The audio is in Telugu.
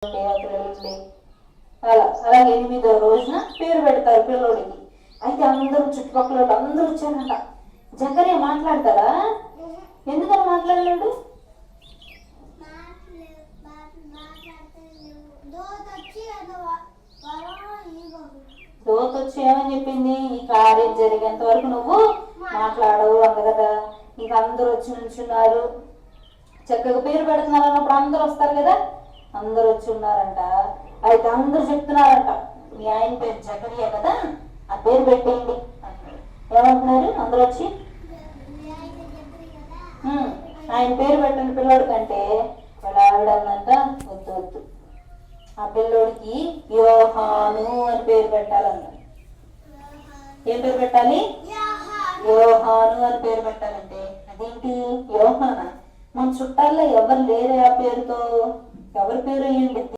అక్కడ అలాగే 8వ రోజున పేరు పెడతారు పిల్లోడికి. అయితే అందరూ చుట్టుపక్కల వాళ్ళు అందరూ వచ్చారంట. జకరియా మాట్లాడతారా? ఎందుకని మాట్లాడలేడు? దోత వచ్చి ఏమని చెప్పింది? ఈ కార్యం జరిగేంత వరకు నువ్వు మాట్లాడవు అంట కదా. ఇక అందరూ వచ్చి నుంచున్నారు. చక్కగా పేరు పెడుతున్నారు అన్నప్పుడు అందరూ వస్తారు కదా, అందరూ వచ్చి ఉన్నారంట. అయితే అందరూ చెప్తున్నారంట, మీ ఆయన పేరు జకరియా కదా, ఆ పేరు పెట్టేయండి అంటారు. ఏమంటున్నారు అందరూ వచ్చి? ఆయన పేరు పెట్టండి పిల్లోడి కంటే. వాళ్ళ ఆవిడ అందంట, వద్దు వద్దు, ఆ పిల్లోడికి యోహాను అని పేరు పెట్టాలన్న. ఏం పేరు పెట్టాలి? యోహాను అని పేరు పెట్టాలంటే అదేంటి యోహానా? మన చుట్టాల్లో ఎవరు లేరే ఆ పేరుతో? ఎవరి పేరు అయ్యండి?